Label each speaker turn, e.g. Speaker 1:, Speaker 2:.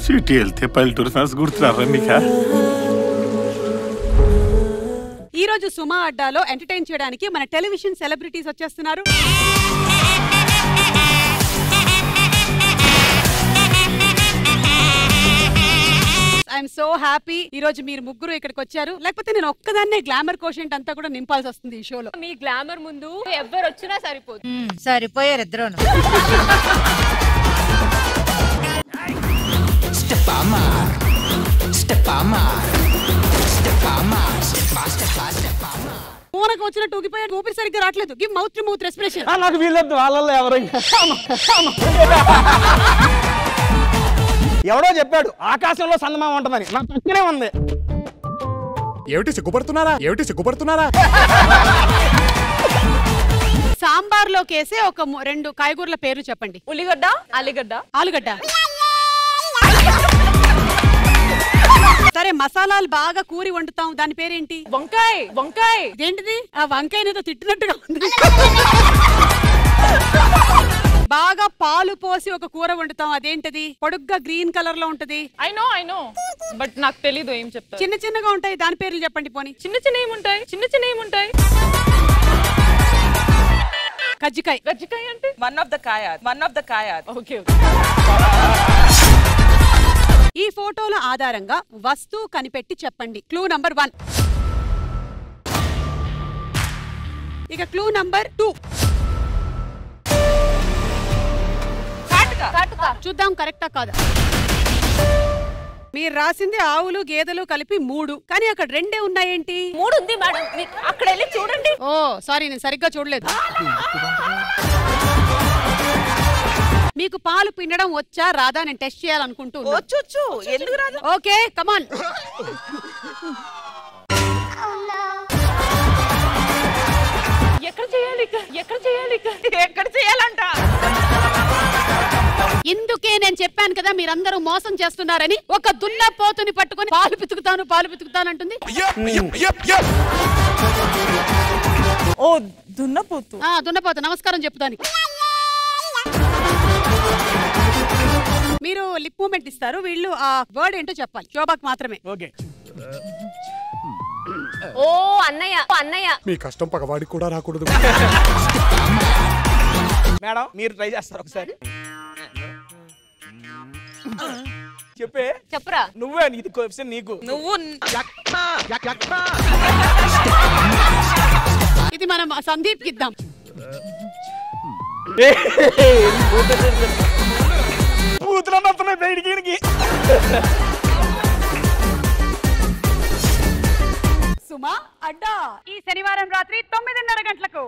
Speaker 1: City వెళ్తే పల్లెటూరు friends గుర్తున్నారా మీకు?
Speaker 2: ఈ రోజు సుమా అడ్డాలో ఎంటర్టైన్ చేయడానికి మన టెలివిజన్ సెలబ్రిటీస్ వచ్చేస్తున్నారు. ఐఎమ్ సో హ్యాపీ ఈ రోజు మీరు ముగ్గురు ఇక్కడికి వచ్చారు. లేకపోతే నేను ఒక్కదాన్నే గ్లామర్ కోషెంట్ అంతా కూడా నింపాల్సి వస్తుంది ఈ షోలో.
Speaker 3: మీ గ్లామర్ ముందు ఎవ్వరు వచ్చినా సరిపోదు.
Speaker 4: సరిపోయారు ఇద్దరు.
Speaker 2: పూనకు వచ్చినట్టు ఊగిపోయాడు, ఊపిరి సరిగ్గా రావట్లేదు. Give mouth to mouth respiration.
Speaker 5: నాకు వీళ్ళొద్దు, వాళ్ళల్లో ఎవరు. ఎవడో చెప్పాడు ఆకాశంలో చందమామ ఉంటుందని, నా పక్కనే ఉంది.
Speaker 6: ఏమిటి సిగ్గుపడుతున్నారా?
Speaker 2: సాంబార్ లో కేసే ఒక 2 కాయగూరల పేర్లు చెప్పండి.
Speaker 3: ఉల్లిగడ్డ,
Speaker 2: ఆలుగడ్డ. సరే, మసాలాలు బాగా కూరి వండుతాం, దాని పేరేంటి?
Speaker 3: వంకాయ.
Speaker 2: ఏంటిది? ఆ వంకాయనేదో తిట్టినట్టుగా ఉంది. బాగా పాలు పోసి ఒక కూర వండుతాం, అదేంటది? పొడుగ్గా గ్రీన్ కలర్ లో ఉంటది.
Speaker 3: ఐ నో బట్ నాకు తెలీదు ఏం చెప్తారు.
Speaker 2: చిన్న చిన్నగా ఉంటాయి, దాని పేర్లు చెప్పండి పోనీ.
Speaker 3: చిన్న ఏముంటాయి?
Speaker 2: కజ్జికాయ
Speaker 3: అంటే వన్ ఆఫ్ ద కాయ. ఓకే.
Speaker 2: ఈ ఫోటోల ఆధారంగా వస్తువు కనిపెట్టి చెప్పండి. Clue number 1. ఇక క్లూ నంబర్ 2. చూద్దాం కరెక్టా కాదా. మీరు రాసింది ఆవులు గేదెలు కలిపి 3, కానీ అక్కడ 2 ఉన్నాయేంటి?
Speaker 3: 3 ఉంది మేడం, అక్కడ వెళ్ళి చూడండి.
Speaker 2: ఓ సారీ, నేను సరిగ్గా చూడలేదు. మీకు పాలు పిండడం వచ్చా రాదా నేను టెస్ట్ చేయాలనుకుంటున్నా.
Speaker 3: వచ్చు, ఎందుకు రాదు?
Speaker 2: Okay come on.
Speaker 3: ఎక్కడ చేయాలంట?
Speaker 2: ఇందుకే నేను చెప్పాను కదా మీరందరూ మోసం చేస్తున్నారని. ఒక దున్నపోతుని పట్టుకొని పాలు పితుకుతాను అంటుంది.
Speaker 3: ఓ దున్నపోతు.
Speaker 2: దున్నపోతు నమస్కారం చెప్పుతానికి. మీరు లిప్ మూమెంట్ ఇస్తారు, వీళ్ళు ఆ వర్డ్ ఏంటో చెప్పాలి. శోభకు మాత్రమే.
Speaker 5: ఓకే.
Speaker 3: ఓ అన్నయ్య.
Speaker 6: మీ కష్టం పగవాడికి కూడా రాకూడదు.
Speaker 5: మేడం మీరు ట్రై చేస్తారు ఒకసారి.
Speaker 3: చెప్పరా.
Speaker 5: నువ్వే, నీది క్వశ్చన్ నీకు.
Speaker 3: నువ్వు
Speaker 2: ఇది మనం సందీప్ కి ఇద్దాం.
Speaker 5: పూతులన్నస్తున్నాయి బయటికి.
Speaker 2: సుమా అడ్డా ఈ శనివారం రాత్రి 9:30 గంటలకు.